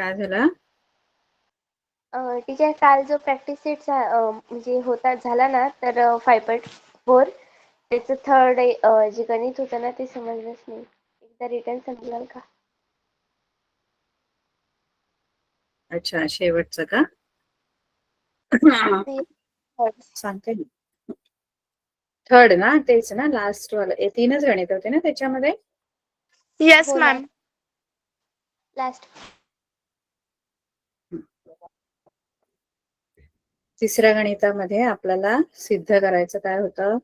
काय झालं? टीचर काल जो प्रॅक्टिस सेट म्हणजे झाला ना, तर 5.4 त्याचं थर्ड जे गणित होतं ना ते समजलंच नाही. एकदा रिटर्न समजाल का? अच्छा, शेवटचं का? सांगते ना. थर्ड ना, तेच ना, लास्ट वाला. 3च गणित होते ना त्याच्यामध्ये? Yes ma'am. लास्ट. तिसऱ्या गणितामध्ये आपल्याला सिद्ध करायचं काय होतं,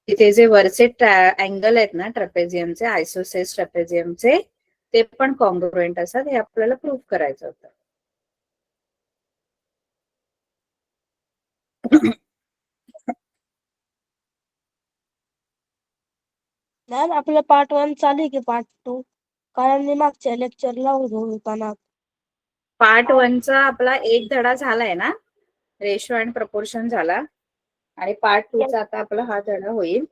तिथे जे वरचे अँगल आहेत ना ट्रॅपेझियमचे, आयसोसेस ट्रॅपेझियमचे, ते पण कॉन्ग्रुएंट असतात. हे आपल्याला प्रूव्ह करायचं होतं. मॅम आपलं पार्ट 1 चालू आहे की पार्ट 2? कारण मी मागच्या लेक्चरला होता ना. पार्ट 1चा आपला एक धडा झालाय ना, रेशो अँड प्रपोर्शन झाला, आणि पार्ट 2चा आता आपला हा धडा होईल.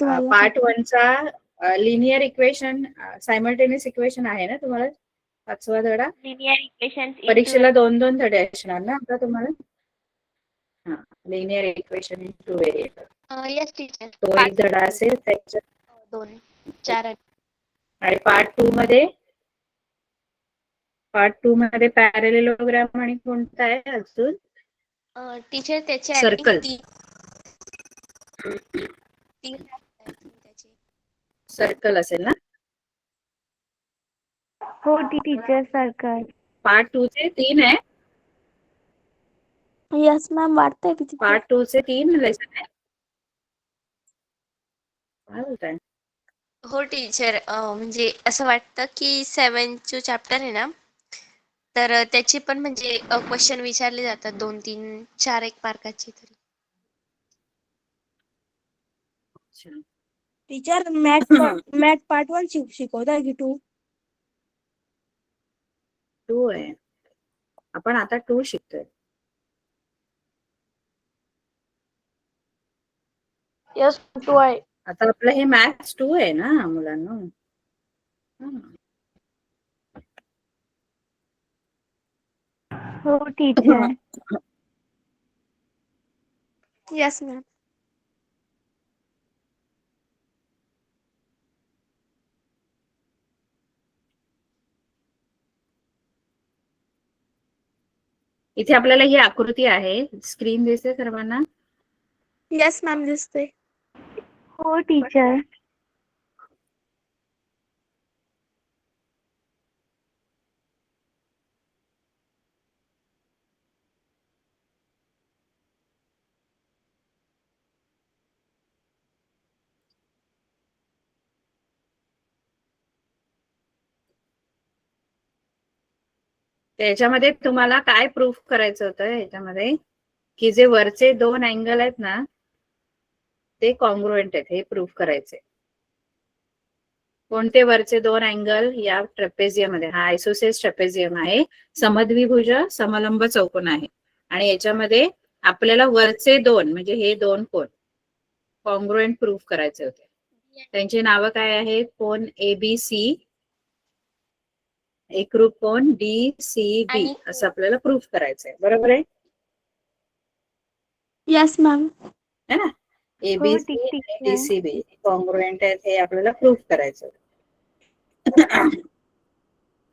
पार्ट 1चा लिनियर इक्वेशन, सायमल्टेनियस इक्वेशन आहे ना तुम्हाला, 5वा धडा. लिनियर इक्वेशन्स परीक्षेला 2-2 धडे असणार ना आता तुम्हाला. हा, linear equation in 2 variable. Yes teacher. तो एक धडा असेल त्याच्यात 2-4. आणि पार्ट 2 मध्ये पॅरलेलोग्राम आणि कोणता आहे अजून? टीचर त्याचे सर्कल. सर्कल असेल ना? हो टीचर, सर्कल. पार्ट 2 चे 3 आहे. यस मॅम, वाटतंय टीचर. पार्ट 2 चे 3 लेसन आहे. काय बोलताय? हो टीचर, म्हणजे असं वाटतं की 7th चॅप्टर आहे ना, तर त्याचे पण म्हणजे क्वेश्चन विचारले जातात 2-3-4 एक मार्काचे तरी. टीचर मॅथ पार्ट 1 शिकवताय की 2? 2 आहे. आपण आता 2 शिकतोय. यस 2 आहे. आता आपलं हे मॅथ्स 2 आहे ना मुलांना. हो टीचर. Yes ma'am. इथे आपल्याला ही आकृती आहे, स्क्रीन दिसते सर्वांना? यस मॅम, दिसते. हो टीचर. त्याच्यामध्ये तुम्हाला काय प्रूफ करायचं होतं याच्यामध्ये, की जे वरचे 2 अँगल आहेत ना ते कॉन्ग्रुएंट आहेत, हे प्रूफ करायचे. कोणते वरचे 2 अँगल? या ट्रॅपेझियम मध्ये, हा आयसोसेस ट्रॅपेझियम आहे, समद्विभुज समलंब चौकोन आहे, आणि याच्यामध्ये आपल्याला वरचे 2 म्हणजे हे 2 कोन कॉन्ग्रुएंट प्रूफ करायचे होते. त्यांची नावं काय आहेत? कोन ABC, एकरूप कोन DCB, असं आपल्याला प्रूफ करायचंय. बरोबर आहे? Yes ma'am. है ना? ABC आणि DCB कॉन्ग्रुएंट आहेत, हे आपल्याला प्रूफ करायचं.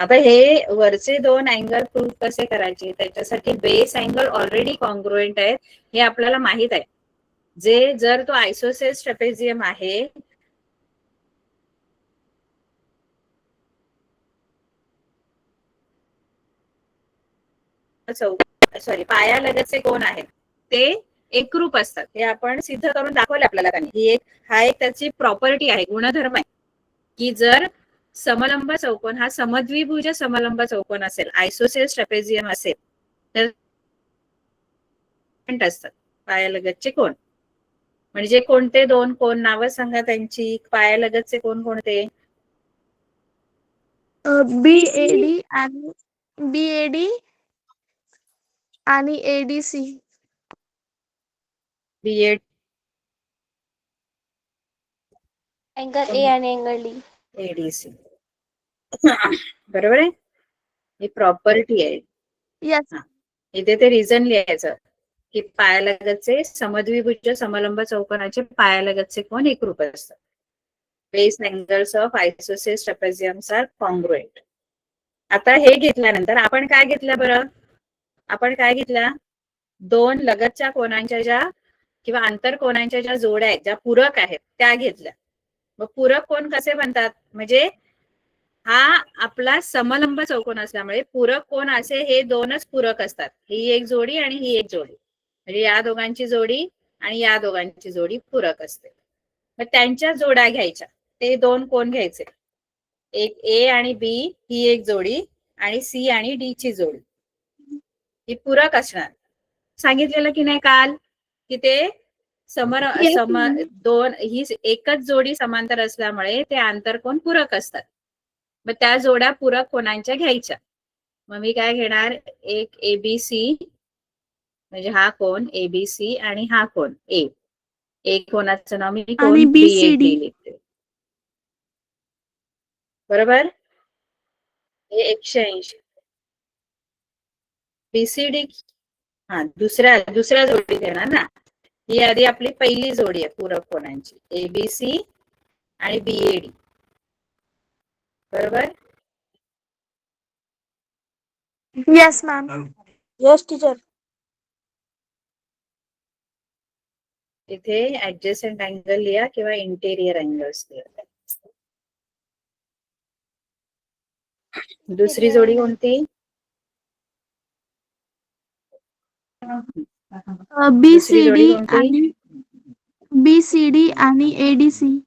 आता हे वरचे 2 अँगल प्रूफ कसे करायचे? त्याच्यासाठी बेस अँगल ऑलरेडी कॉन्ग्रुएंट आहेत हे आपल्याला माहित आहे. जे जर तो आयसोसेस ट्रॅपेझियम आहे, सॉरी, पायालगतचे कोन आहेत ते एकरूप असतात, हे आपण सिद्ध करून दाखवले आपल्याला त्यांनी. हा एक त्याची प्रॉपर्टी आहे, गुणधर्म आहे, की जर समलंब चौकोन हा समद्विभुज समलंब चौकोन असेल, आयसोसेस ट्रॅपेझियम असेल, तर असतात पायालगतचे कोन. म्हणजे कोणते 2 कोन? नावं सांगा त्यांची. पायालगतचे कोन कोणते? BAD आणि ADC. बीएड, अँगल A आणि अँगल D. ADC. बरोबर आहे? ही प्रॉपर्टी आहे. यस. इथे ते रिझन लिहायचं की पायालगतचे समद्विभुज समलंब चौकोनाचे पायालगतचे कोन एकरूप असतात. बेस अँगल्स ऑफ आयसोसेस ट्रॅपेझियम्स आर कॉन्ग्रुएंट. आता हे घेतल्यानंतर आपण काय घेतलं बरं? आपण काय घेतल्या? दोन लगतच्या कोनांच्या ज्या किंवा आंतरकोनांच्या ज्या जोड्या आहेत, ज्या पूरक आहेत त्या घेतल्या. मग पूरक कोन कसे बनतात? म्हणजे हा आपला समलंब चौकोन असल्यामुळे पूरक कोन असे हे दोनच पूरक असतात. ही एक जोडी आणि ही एक जोडी. म्हणजे या दोघांची जोडी आणि या दोघांची जोडी पूरक असते. मग त्यांच्या जोड्या घ्यायच्या. ते दोन कोन घ्यायचे. एक ए आणि बी ही एक जोडी आणि सी आणि डी ची जोडी ही पूरक असणार. सांगितलेलं की नाही काल की ते दोन ही एकच जोडी समांतर असल्यामुळे ते आंतरकोन पूरक असतात. मग त्या जोड्या पूरक कोनांच्या घ्यायच्या. मग मी काय घेणार? एक एबीसी म्हणजे हा कोन एबीसी आणि हा कोन ए. एक कोनाचं नाव मी कोन बीएडी लिहिते. बरोबर? हे 180. बीसीडी हा दुसऱ्या जोडी देणार ना. ही आधी आपली पहिली जोडी आहे पूरक कोनांची, एबीसी आणि बीएडी. बरोबर? Yes ma'am. Yes teacher. इथे ऍडजसेंट अँगल लिहा किंवा इंटेरियर अँगल्स लिहा. दुसरी जोडी कोणती? बीसीडी आणि बीसीडी आणि एडीसी.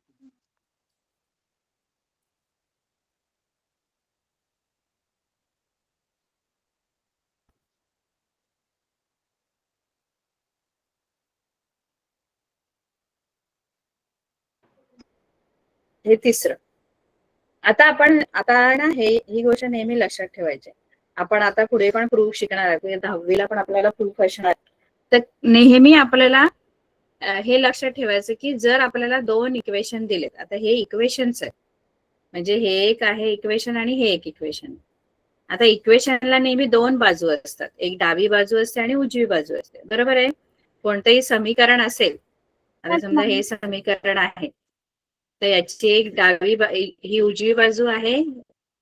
हे तिसरं. आता ना ही गोष्ट नेहमी लक्षात ठेवायची. आपण आता पुढे पण प्रूफ शिकणार आहे. 10वीला पण आपल्याला प्रूफ असणार. तर नेहमी आपल्याला हे लक्षात ठेवायचं की जर आपल्याला दोन इक्वेशन दिलेत, आता हे इक्वेशन्स आहेत, म्हणजे हे एक आहे इक्वेशन आणि हे एक इक्वेशन. आता इक्वेशनला नेहमी दोन बाजू असतात. एक डावी बाजू असते आणि उजवी बाजू असते. बरोबर आहे? कोणतंही समीकरण असेल, आता समजा हे समीकरण आहे, तर याची एक ही उजवी बाजू आहे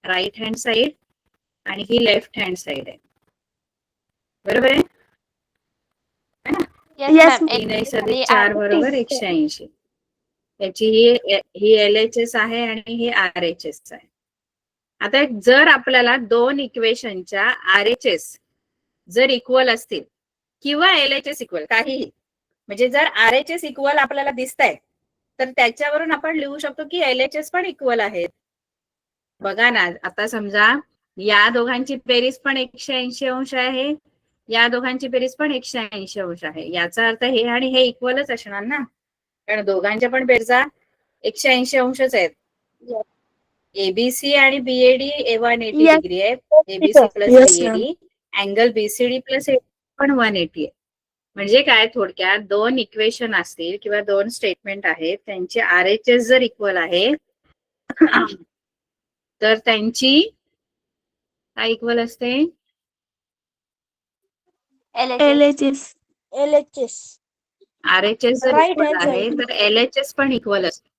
राईट हँड साइड आणि ही लेफ्ट हँड साइड आहे. बरोबर आहे? Yes, 3 बरोबर 180. त्याची ही LHS आहे आणि ही RHS आहे. आता जर आपल्याला दोन इक्वेशनच्या RHS जर इक्वल असतील किंवा LHS इक्वल काहीही, म्हणजे जर RHS इक्वल आपल्याला दिसत आहे तर त्याच्यावरून आपण लिहू शकतो की LHS पण इक्वल आहेत. बघा ना, आता समजा या दोघांची बेरीज पण 180 अंश आहे, या दोघांची बेरीज पण 180 अंश आहे. याचा अर्थ हे आणि हे इक्वलच असणार ना, कारण दोघांच्या पण बेरजा 180 अंशच आहेत. एबीसी आणि बीएडी 180 डिग्री आहे. ABC plus BOD angle BCD plus पण 180 आहे. म्हणजे काय, थोडक्यात दोन इक्वेशन असतील किंवा दोन स्टेटमेंट आहेत, त्यांचे RHS जर इक्वल आहे तर त्यांची काय इक्वल असते? LHS. RHS जर इक्वल आहे तर LHS पण इक्वल असते.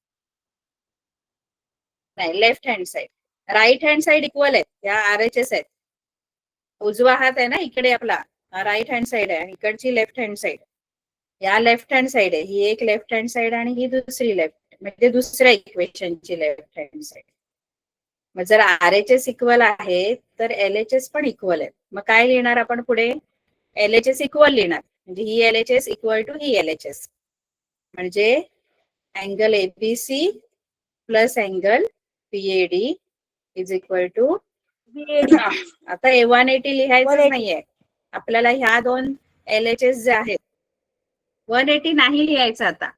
नाही, left hand side, right hand side equal आहेत, या RHS आहेत. उजवा हात आहे ना इकडे आपला, राईट हँड साइड आहे आणि इकडची लेफ्ट हँड साइड. या लेफ्ट हँड साइड आहे, ही एक लेफ्ट हँड साइड आणि ही दुसरी लेफ्ट, म्हणजे दुसऱ्या इक्वेशनची लेफ्ट हँड साइड. मग जर RHS इक्वल आहे तर LHS पण इक्वल आहे. मग काय लिहिणार आपण पुढे? LHS इक्वल लिहिणार, म्हणजे ही LHS इक्वल टू ही LHS, म्हणजे angle ABC plus angle BAD is equal to आता 180 लिहायचं नाहीये आपल्याला. ह्या दोन LHS जे आहेत 180 नाही लिहायचं. आता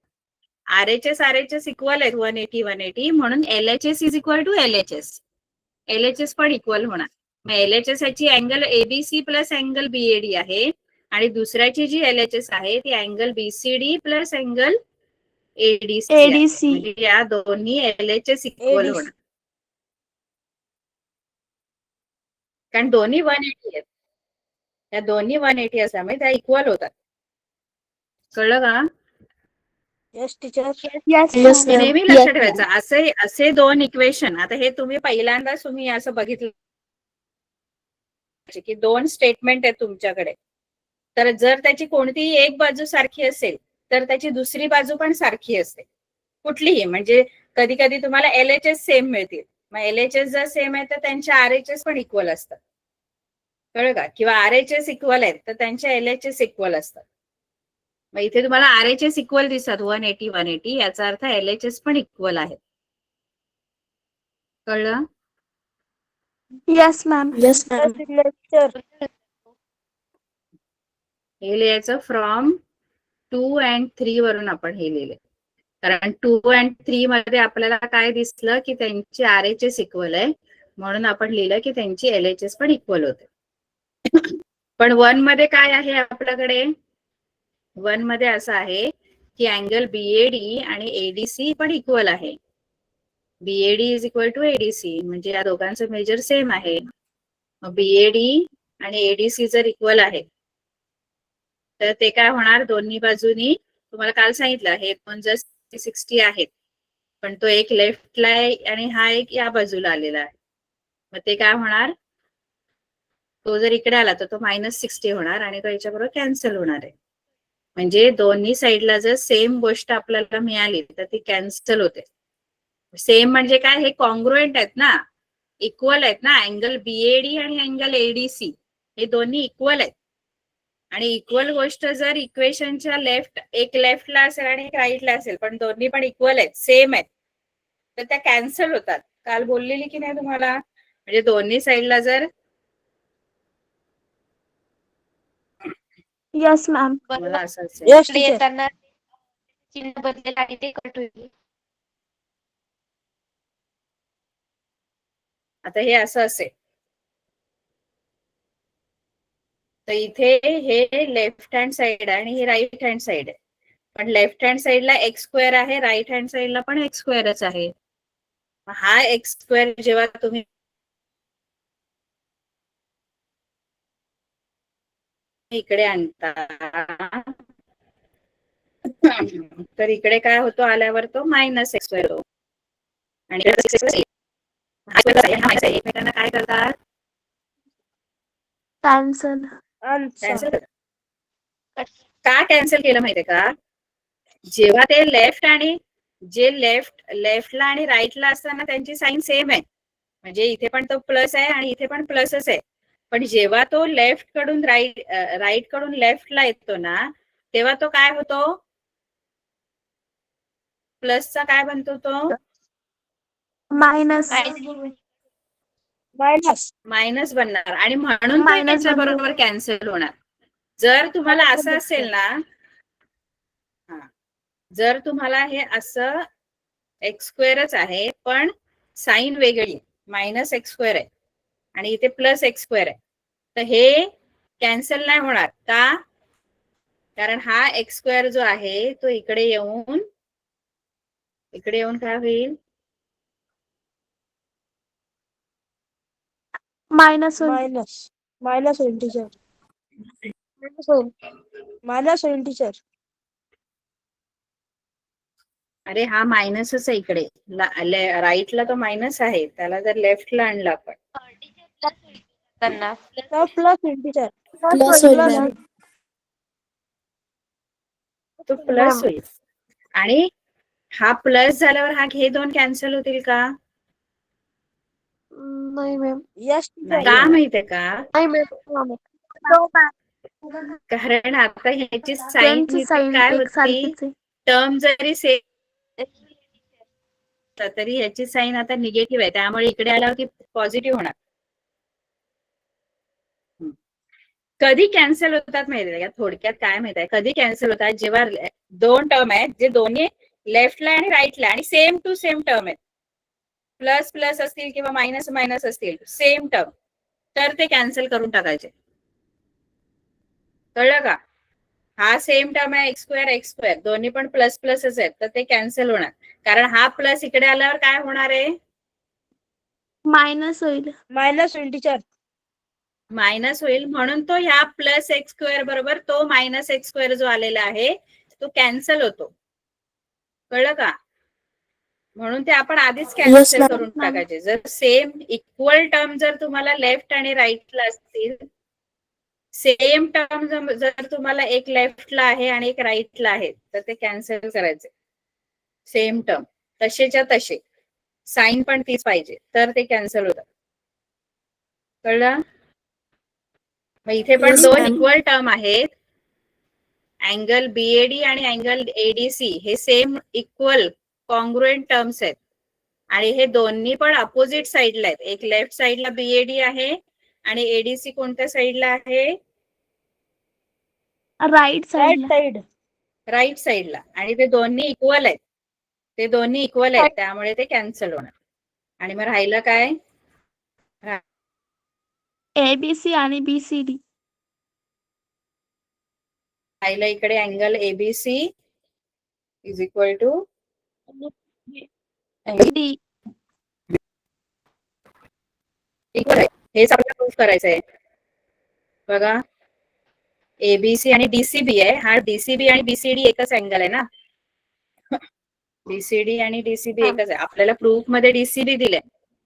RHS इक्वल आहेत 180 म्हणून LHS is equal to LHS पण इक्वल होणार. मग LHS ची angle ABC plus angle BAD आहे आणि दुसऱ्याची जी LHS आहे ती angle BCD plus angle ADC. म्हणजे या दोन्ही LHS इक्वल होणार. कारण दोन्ही 180 आहेत. त्या दोन्ही 180 असल्यामुळे त्या इक्वल होतात. कळलं का? Yes teacher. Yes, हे ma'am. नेहमी लक्षात ठेवायचं. असे दोन इक्वेशन, आता हे तुम्ही पहिल्यांदाच तुम्ही असं बघितलं की दोन स्टेटमेंट आहेत तुमच्याकडे, तर जर त्याची कोणतीही एक बाजू सारखी असेल तर त्याची दुसरी बाजू पण सारखी असते कुठलीही. म्हणजे कधी कधी तुम्हाला LHS सेम मिळतील, मग LHS जर सेम आहे तर त्यांच्या RHS पण इक्वल असतात. कळलं का? किंवा RHS इक्वल आहेत तर त्यांच्या LHS इक्वल असतात. मग इथे तुम्हाला RHS इक्वल दिसतात 180 याचा अर्थ LHS पण इक्वल आहे. कळलं? Yes, ma'am. Yes signature. हे लिहायचं फ्रॉम 2 and 3 वरून आपण हे लिहिले. कारण 2 and 3 मध्ये आपल्याला काय दिसलं की त्यांची RHS इक्वल आहे, म्हणून आपण लिहिलं की त्यांची LHS पण इक्वल होते. पण 1 मध्ये काय आहे आपल्याकडे? 1 मध्ये असं आहे की अँगल BAD आणि ADC पण इक्वल आहे. BAD is equal to ADC, म्हणजे या दोघांचं मेजर सेम आहे. BAD आणि ADC जर इक्वल आहे तर ते काय होणार? दोन्ही बाजूनी तुम्हाला काल सांगितलं हे दोन जर 60 आहेत, पण तो एक लेफ्टला आहे आणि हा एक या बाजूला आलेला आहे, मग ते काय होणार? तो जर इकडे आला तर तो -60 होणार आणि तो याच्याबरोबर कॅन्सल होणार आहे. म्हणजे दोन्ही साईडला जर सेम गोष्ट आपल्याला मिळाली तर ती कॅन्सल होते. सेम म्हणजे काय? हे कॉन्ग्रुएंट आहेत ना, इक्वल आहेत ना. अँगल BAD आणि अँगल ADC हे दोन्ही इक्वल आहेत. आणि इक्वल गोष्ट जर इक्वेशनच्या एक लेफ्टला असेल आणि एक राईटला असेल, पण दोन्ही पण इक्वल आहेत, सेम आहेत, तर त्या कॅन्सल होतात. काल बोललेली की नाही तुम्हाला? म्हणजे दोन्ही साईडला जर Yes, ma'am. मला असं असेल, यस इकडे टीचर. येताना चिन्ह बदलेलं आहे ते कट होईल. आता हे असं असेल तर इथे हे लेफ्ट हँड साइड आहे आणि हे राईट हँड साइड आहे. पण लेफ्ट हँड साइडला x² आहे, राईट हँड साइडला पण x² आहे. हा x² जेव्हा तुम्ही इकडे आणता तर इकडे काय होतो? आल्यावर तो -x² होतो आणि एकमेकांना काय करतात? Cancel. आन्सर. कॅन्सल. का कॅन्सल केलं माहितीये का? जेव्हा ते लेफ्टला आणि राईटला असताना त्यांची साईन सेम आहे, म्हणजे इथे पण तो प्लस आहे आणि इथे पण प्लसच आहे. पण जेव्हा तो लेफ्ट कडून राईट कडून लेफ्टला येतो ना, तेव्हा तो काय होतो? प्लसचा काय बनतो? तो Minus. मायनस बनणार आणि म्हणून तो Minus याच्या बनतो. बरोबर कॅन्सल होणार. जर तुम्हाला असं असेल ना, जर तुम्हाला हे असं x² आहे पण साईन वेगळी -x² आहे आणि इथे +x² आहे, तर हे कॅन्सल नाही होणार. का? कारण हा x² जो आहे तो इकडे येऊन काय होईल? Minus होईल. मायनस होईल टीचर. मायनस होईल टीचर. अरे हा मायनसच आहे इकडे, राईटला तो मायनस आहे, त्याला जर लेफ्टला आणला आपण त्यांना प्लस होईल टीचर. Plus होईल, ma'am. तो प्लस होईल. आणि हा प्लस झाल्यावर हे दोन कॅन्सल होतील का? नाही, ma'am. यस नाही. टीचर. का माहितीये का? नाही, ma'am. कारण आता ह्याची साईन त्यांची sign काय होती? एकसारखीच आहे. टर्म जरी सेम तरी ह्याची साईन आता निगेटिव्ह आहे, त्यामुळे इकडे आल्यावर ती पॉझिटिव्ह होणार. कधी कॅन्सल होतात माहितीये का? थोडक्यात काय माहिती आहे, कधी कॅन्सल होतात? जेव्हा दोन टर्म आहेत जे दोन्ही लेफ्टला आणि राईटला आणि सेम टू सेम टर्म आहेत, प्लस प्लस असतील किंवा मायनस मायनस असतील, सेम टर्म, तर ते कॅन्सल करून टाकायचे. कळलं का? हा सेम टर्म आहे x² दोन्ही पण प्लस प्लसच आहेत, तर ते कॅन्सल होणार. कारण हा प्लस इकडे आल्यावर काय होणार आहे? मायनस होईल. मायनस होईल टीचर. मायनस होईल म्हणून तो ह्या प्लस एक्स स्क्वेअर बरोबर तो मायनस एक्स स्क्वेअर जो आलेला आहे तो कॅन्सल होतो. कळलं का? म्हणून ते आपण आधीच कॅन्सल ma'am. करून टाकायचे. जर सेम इक्वल टर्म जर तुम्हाला लेफ्ट आणि राईटला असतील, सेम टर्म जर तुम्हाला एक लेफ्टला आहे आणि एक राईटला आहे तर ते कॅन्सल करायचे. सेम टर्म तसेच्या तसे, साइन पण तीच पाहिजे तर ते कॅन्सल होतात. कळलं? मग इथे पण Yes, दोन ma'am. इक्वल टर्म आहेत. अँगल बीएडी आणि अँगल एडीसी हे सेम इक्वल कॉन्ग्रुएंट टर्म्स आहेत आणि हे दोन्ही पण अपोजिट साइडला आहेत. एक लेफ्ट साइडला बीएडी आहे आणि एडीसी कोणत्या साइडला आहे? राईट राईट साइडला. साइड. राईट साइडला. आणि ते दोन्ही इक्वल आहेत. ते दोन्ही इक्वल आहेत त्यामुळे ते कॅन्सल होणार. आणि मग राहिलं काय? ABC आणि BCD. राहिलं इकडे angle ABC is equal to D. Equal आहे. हेच आपल्याला प्रूफ करायचं आहे. बघा, एबीसी आणि डीसीबी आहे. हा डीसीबी आणि बीसीडी एकच अँगल आहे ना. डीसीडी आणि डीसीबी एकच आहे. आपल्याला प्रूफ मध्ये डीसीबी दिले,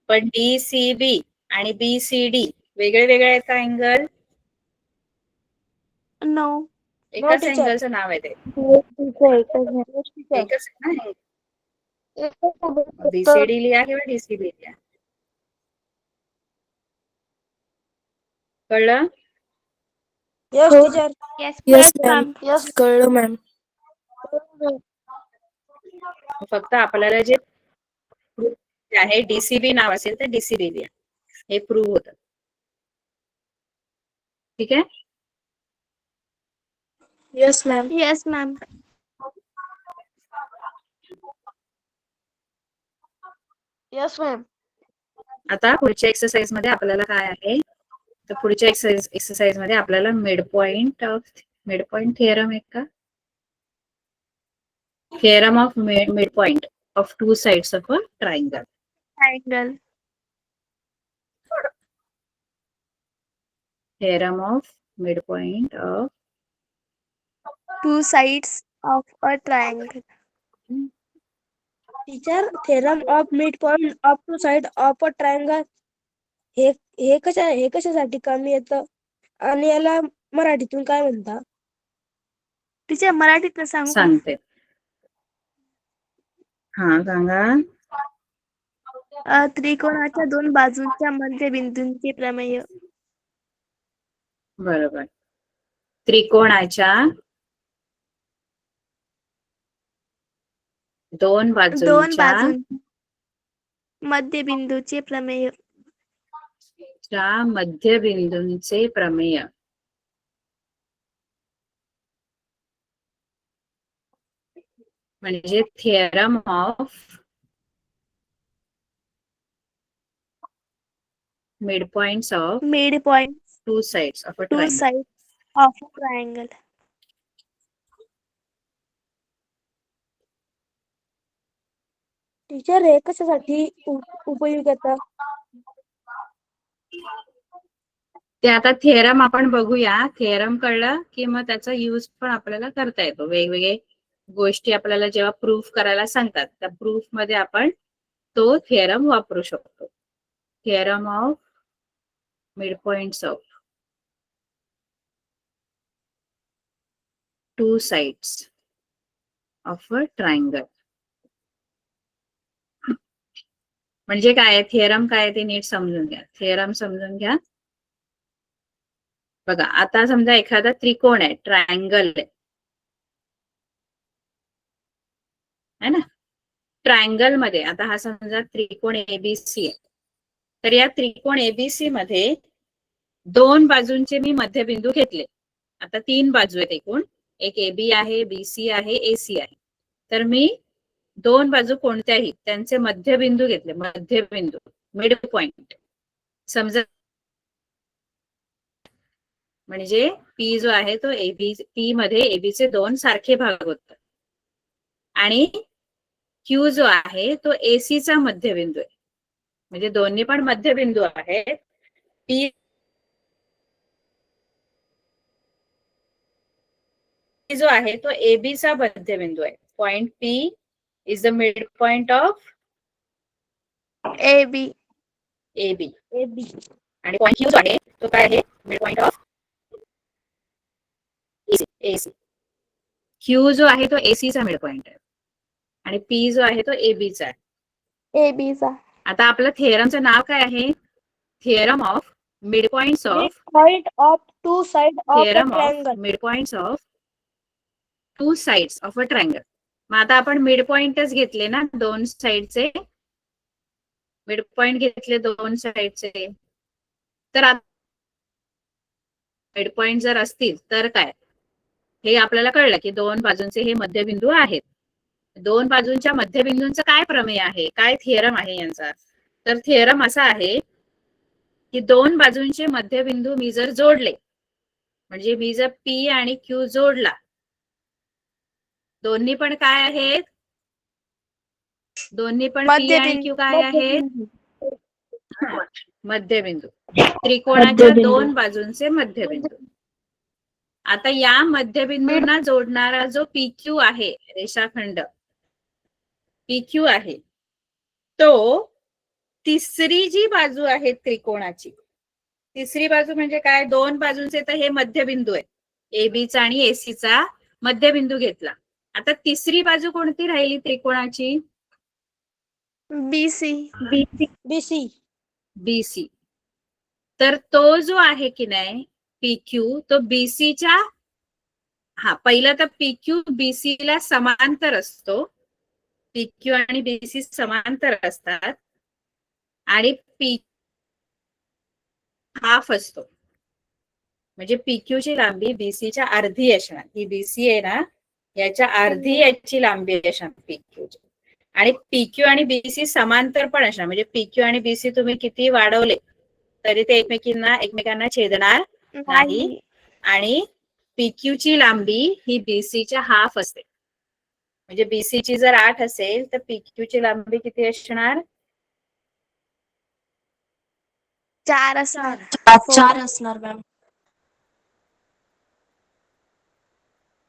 पण डीसीबी आणि बीसीडी वेगळे वेगळे आहेत का अँगल? No. एकाच teacher. अँगलचं नाव आहे ते. Teacher. एकच आहे ना. बीसीडी लिहा किंवा डीसीबी लिहा. कळलं? Yes, teacher. Yes, ma'am. Yes, कळलं मॅम. फक्त आपल्याला जे proof आहे डीसीबी नाव असेल तर डीसीबी लिहा. हे प्रूव्ह होतं. ठीक आहे? Yes, ma'am. Yes, ma'am. Yes, ma'am. आता पुढच्या एक्सरसाइज मध्ये आपल्याला काय आहे, तर पुढच्या एक्सरसाइज मध्ये आपल्याला मिड पॉइंट थिअरम आहे का? Theorem of mid point of two sides of a triangle. Triangle. Theorem of mid point of Two sides of a triangle. Teacher, theorem of midpoint of two side of a triangle. हे कशासाठी कमी येतं आणि याला मराठीतून काय म्हणता? Teacher मराठीत सांगू का? सांगते. हा सांगा. त्रिकोणाच्या दोन बाजूंच्या मध्यबिंदूंचे प्रमेय. बरोबर. त्रिकोणाच्या दोन दोन बाजूंच्या बाजूंच्या मध्यबिंदूचे प्रमेय. मध्यबिंदूंचे प्रमेय. म्हणजे theorem of midpoints of Midpoint to sides of a two triangle. sides of a triangle. Teacher हे कशासाठी उपयोग येतं? ते आता थिअरम आपण बघूया. थिअरम कळलं की मग त्याचा यूज पण आपल्याला करता येतो. वेगवेगळे गोष्टी आपल्याला जेव्हा प्रूफ करायला सांगतात त्या प्रूफ मध्ये आपण तो थिअरम वापरू शकतो. Theorem of midpoints of two sides of a triangle. म्हणजे काय थिअरम काय ते नीट समजून घ्या. थिअरम समजून घ्या. बघा, आता समजा एखादा त्रिकोण आहे, ट्रायंगल आहे ना. ट्रायंगल मध्ये आता हा समजा त्रिकोण एबीसी आहे, तर या त्रिकोण एबीसी मध्ये दोन बाजूंचे मी मध्यबिंदू घेतले. आता तीन बाजू आहेत एकूण. एक एबी आहे, बीसी आहे, एसी आहे. तर मी दोन बाजू कोणत्याही त्यांचे मध्यबिंदू घेतले. मध्यबिंदू मिड पॉइंट समजा. म्हणजे पी जो आहे तो एबी, पी मध्ये एबीचे दोन सारखे भाग होतात आणि क्यू जो आहे तो एसीचा मध्यबिंदू आहे. म्हणजे दोन्ही पण मध्यबिंदू आहेत. पी जो आहे तो AB चा मध्यबिंदू आहे. Point P is the mid point of A B AB. A B आणि पॉइंट Q जो आहे तो काय आहे? Mid point of AC. Q जो आहे तो AC चा मिड पॉइंट आहे आणि P जो आहे तो AB चा आहे. ए बी चा आता आपलं थिअरमचं नाव काय आहे? Theorem of midpoints of point of two side of a theorem of triangle. Midpoints of two sides of a triangle. मग आता आपण मिड पॉइंटच घेतले ना दोन साइडचे, मिड पॉइंट घेतले दोन साइडचे, तर मिड पॉइंट जर असतील तर काय, हे आपल्याला कळलं की दोन बाजूंचे हे मध्यबिंदू आहेत. दोन बाजूंच्या मध्यबिंदूंचं काय प्रमेय आहे, काय थिअरम आहे यांचा? तर थिअरम असा आहे की दोन बाजूंचे मध्यबिंदू मी जर जोडले, म्हणजे मी जर P आणि Q जोडला, दोन्ही पण काय आहेत? दोन्ही पण P आणि Q काय आहेत? मध्यबिंदू. त्रिकोणाच्या दोन बाजूंचे मध्यबिंदू. आता या मध्यबिंदूंना जोडणारा जो PQ आहे, रेषाखंड PQ आहे, तो तिसरी जी बाजू आहे त्रिकोणाची, तिसरी बाजू म्हणजे काय? दोन बाजूंचे तर हे मध्यबिंदू आहे, AB चा आणि AC चा मध्यबिंदू घेतला. आता तिसरी बाजू कोणती राहिली त्रिकोणाची? B C BC BC. तर तो जो आहे की नाही PQ, तो BCच्या, हा पहिलं तर PQ BC ला समांतर असतो. PQ आणि BC समांतर असतात आणि P हाफ असतो. म्हणजे PQ ची लांबी BC च्या अर्धी असणार. ही BC आहे ना, याच्या अर्धी याची लांबी असणार PQ ची. आणि PQ आणि BC समांतर पण असणार. म्हणजे PQ आणि BC तुम्ही किती वाढवले तरी ते एकमेकांना छेदणार नाही. आणि PQ ची लांबी ही BC च्या हाफ असते. म्हणजे BC ची जर 8 असेल तर PQ ची लांबी किती असणार? 4 असणार. 4 असणार मॅम.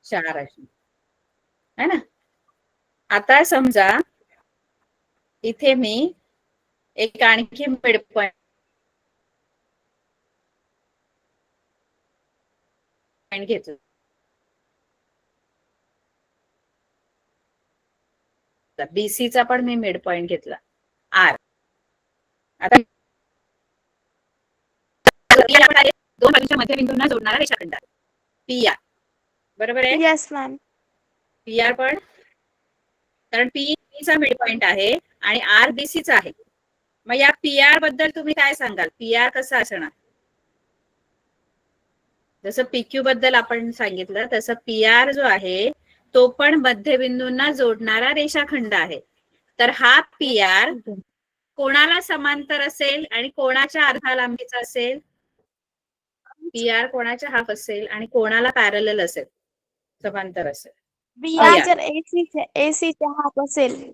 4 असणार है ना. आता समजा इथे मी एक आणखी मिड पॉइंट घेतो. BC चा पण मी मिड पॉइंट घेतला R. आता दोन बाजूच्या मध्यबिंदूंना जोडणारा रेषाखंड PR. बरोबर आहे? Yes ma'am. PR पण, कारण P चा मिड पॉइंट आहे आणि R BC चा आहे. मग या PR बद्दल तुम्ही काय सांगाल? PR कसा असणार? जसं PQ बद्दल आपण सांगितलं तसं PR जो आहे तो पण मध्यबिंदूंना जोडणारा रेषाखंड आहे. तर हा PR कोणाला समांतर असेल आणि कोणाच्या अर्धा लांबीचा असेल? PR कोणाच्या हाफ असेल आणि कोणाला पॅरलल असेल, समांतर असेल? PR जर AC च्या हाफ असेल,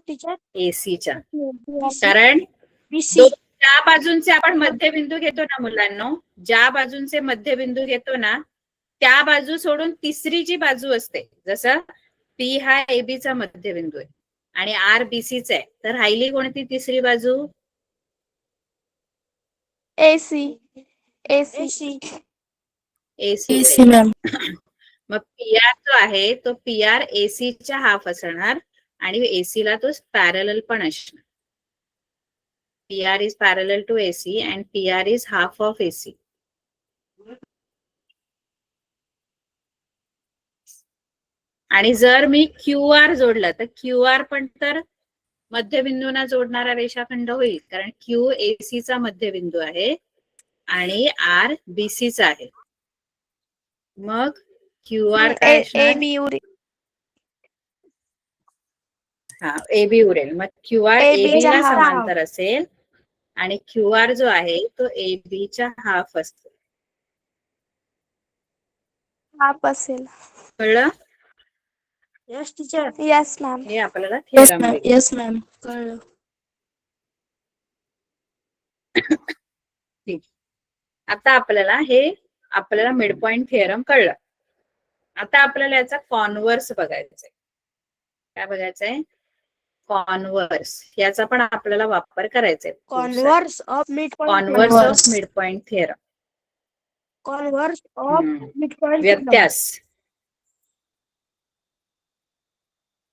टीचर AC च्या. कारण BC ज्या बाजूंचे आपण मध्यबिंदू घेतो ना मुलांनो, ज्या बाजूंचे मध्यबिंदू घेतो ना, त्या बाजू सोडून तिसरी जी बाजू असते, जसं P हा AB चा मध्यबिंदू आहे आणि R BC चा आहे, तर राहिली कोणती तिसरी बाजू? AC ma'am. मग PR जो आहे तो PR AC च्या हाफ असणार आणि AC ला तो पॅरलल पण असणार. PR is parallel to AC and PR is half of AC. आणि जर मी QR जोडलं तर QR पण तर मध्यबिंदूंना जोडणारा रेषाखंड होईल, कारण Q AC चा मध्यबिंदू आहे आणि R BC चा आहे. मग QR काय असणार? AB उरेल. हा, AB उरेल. मग QR AB AB ला च्या समांतर असेल आणि QR जो आहे तो AB च्या हाफ असतो. हाफ असेल. कळलं? Yes teacher. Yes ma'am. हे आपल्याला थिअरम आहे. Yes ma'am. कळलं. ठीक. आता आपल्याला मिड पॉइंट थिअरम कळलं. आता आपल्याला याचा कॉन्व्हर्स बघायचंय. काय बघायचंय? कॉन्व्हर्स. याचा पण आपल्याला वापर करायचा आहे. Converse of mid point converse of mid point theorem. Converse of mid point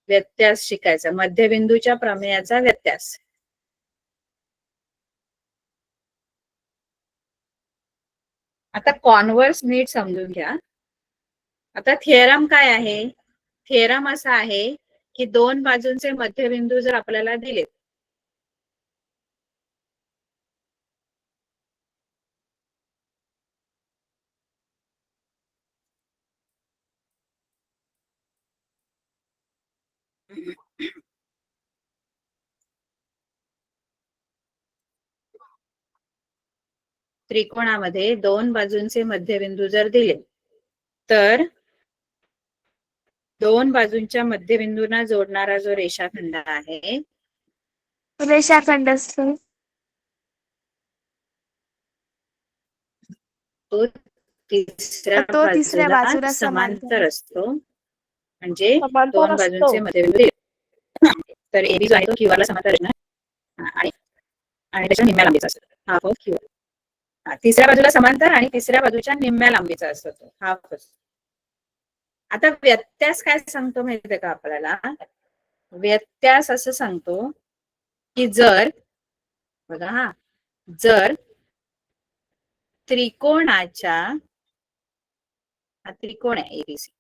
व्यत्यास शिकायचा. मध्यबिंदूच्या प्रमेयाचा व्यत्यास. आता कॉन्व्हर्स नीट समजून घ्या. आता थिअरम काय आहे? थिअरम असा आहे की दोन बाजूंचे मध्यबिंदू जर आपल्याला दिले, त्रिकोणामध्ये दोन बाजूंचे मध्यबिंदू जर दिले, तर दोन बाजूंच्या मध्यबिंदूंना जोडणारा जो रेषाखंड आहे, रेषाखंड असतो. तो तिसऱ्या तो तिसऱ्या बाजूला बाजूला समांतर असतो. म्हणजे समांतर दोन असतो. बाजूंचे मध्यबिंदू दिले. तर एबी जो आहे तो क्यूआर ला समांतर असणार आणि त्याच्या निम्म्या लांबीचा असतो. Half of QR. तिसऱ्या बाजूला समांतर आणि तिसऱ्या बाजूच्या निम्म्या लांबीचा असतो तो हाफ असतो. आता व्यत्यास काय सांगतो माहितीये का आपल्याला? व्यत्यास असं सांगतो की जर त्रिकोणाच्या, हा त्रिकोण आहे एबीसी,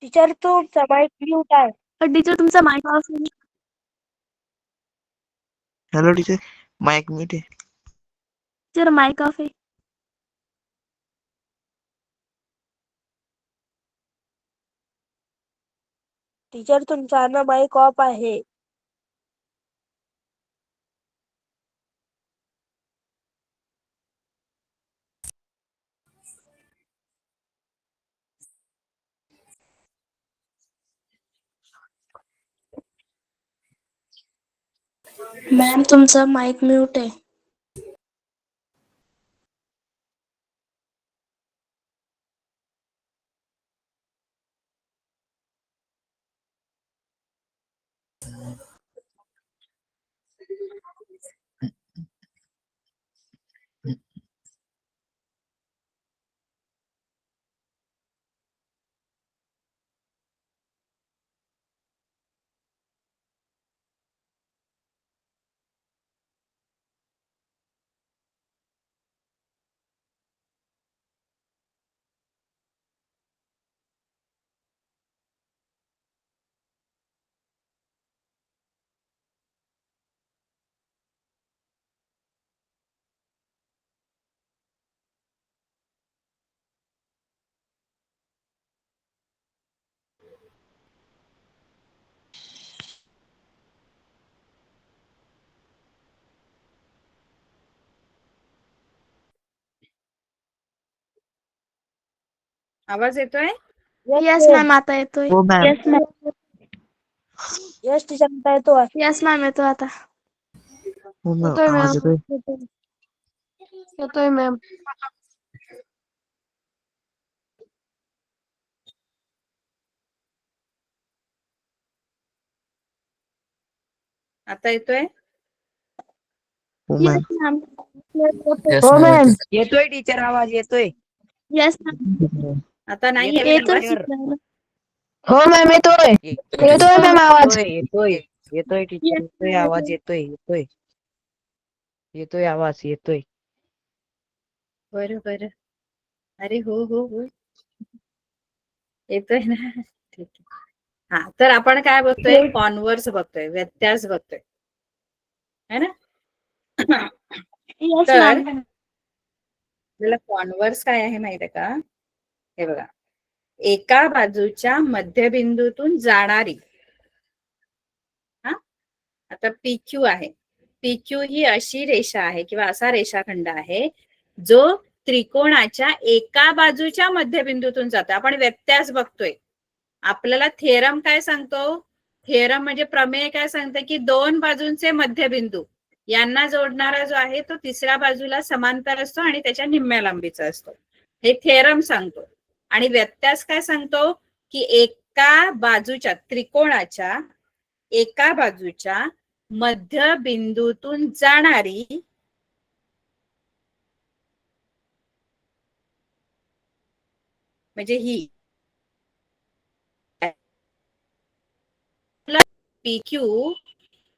टीचर तुमचा माईक म्यूट आहे. टीचर तुमचा माईक ऑफ आहे. हॅलो टीचर, माईक म्यूट आहे. टीचर माईक ऑफ आहे. टीचर तुमचा ना माईक ऑफ आहे. मॅम तुमचा माईक म्यूट आहे. आवाज येतोय? यस मॅम आता येतोय. हो ma'am. Yes ma'am. Yes teacher आता येतो. यस मॅम येतो आता. हो मॅम, येतोय आवाज मॅम. येतोय. येतोय मॅम. आता येतोय? हो मॅम. Yes ma'am. हो मॅम, येतोय टीचर, आवाज येतोय. Yes ma'am. आता नाही येतोय येत येतोय आवाज? मॅम. हो मॅम, येतोय. येतोय मॅम आवाज. येतोय. येतोय टीचर, Yes, येतोय ma'am. आवाज, येतोय. येतोय आवाज, येतोय. बरं बरं. अरे हो येतोय ना. ठीक आहे. हा, तर आपण काय बघतोय? कॉन्व्हर्स बघतोय, व्यत्यास बघतोय, है ना? Yes, तर ma'am. आपल्याला कॉन्व्हर्स काय आहे माहिती आहे का? हे बघा, एका बाजूच्या मध्यबिंदूतून जाणारी, हा आता PQ आहे. PQ ही अशी रेषा आहे किंवा असा रेषाखंड आहे जो त्रिकोणाच्या एका बाजूच्या मध्यबिंदूतून जातो. आपण व्यत्यास बघतोय. आपल्याला थेरम काय सांगतो? थेरम म्हणजे प्रमेय काय सांगते की दोन बाजूंचे मध्यबिंदू यांना जोडणारा जो आहे तो तिसऱ्या बाजूला समांतर असतो आणि त्याच्या निम्म्या लांबीचा असतो. हे थेरम सांगतो. आणि व्यत्यास काय सांगतो की एका बाजूच्या त्रिकोणाच्या एका बाजूच्या मध्यबिंदूतून जाणारी म्हणजे ही PQ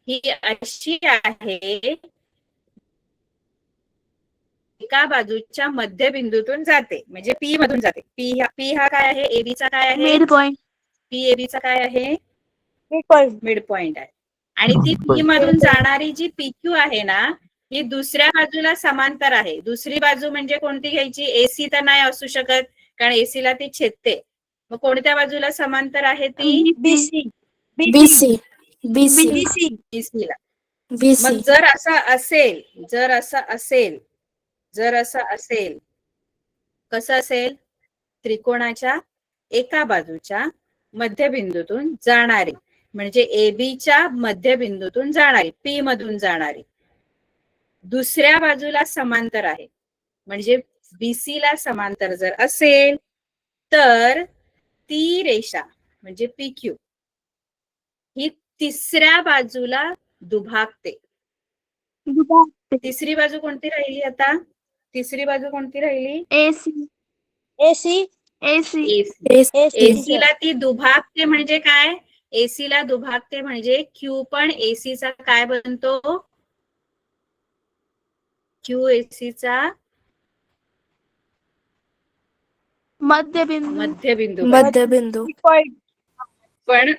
ही अशी आहे एका बाजूच्या मध्यबिंदूतून जाते, म्हणजे P मधून जाते. P हा काय आहे? AB चा काय आहे? Mid point. PAB चा काय आहे? Mid point. मिड पॉइंट आहे. आणि ती P मधून जाणारी जी PQ आहे ना, ही दुसऱ्या बाजूला समांतर आहे. दुसरी बाजू म्हणजे कोणती घ्यायची? AC तर नाही असू शकत, कारण AC ला ती छेदते. मग कोणत्या बाजूला समांतर आहे ती? BC. BC. BC. BC ला. BC. मग जर असं असेल कसं असेल? त्रिकोणाच्या एका बाजूच्या मध्यबिंदूतून जाणारी म्हणजे ABच्या मध्यबिंदूतून जाणारी, P मधून जाणारी दुसऱ्या बाजूला समांतर आहे, म्हणजे BC ला समांतर जर असेल तर ती रेषा म्हणजे PQ ही तिसऱ्या बाजूला दुभागते. तिसरी बाजू कोणती राहिली आता? तिसरी बाजू कोणती राहिली? AC. AC. AC ला ती दुभागते म्हणजे काय? AC ला दुभागते म्हणजे Q पण AC चा काय बनतो? Q AC चा मध्यबिंदू. मध्यबिंदू. पण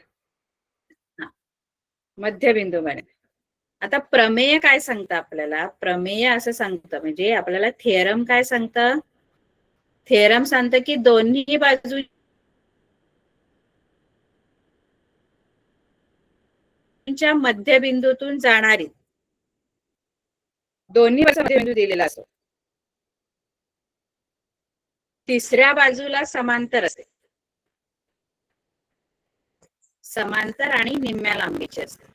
मध्यबिंदू बने. आता प्रमेय काय सांगतं आपल्याला? प्रमेय असं सांगतं म्हणजे आपल्याला थेरम काय सांगतं? थेरम सांगतं की दोन्ही बाजू मध्यबिंदूतून जाणारी दोन्ही बाजूचा मध्यबिंदू दिलेला असतो, तिसऱ्या बाजूला समांतर असते, समांतर आणि निम्म्या लांबीचे असते.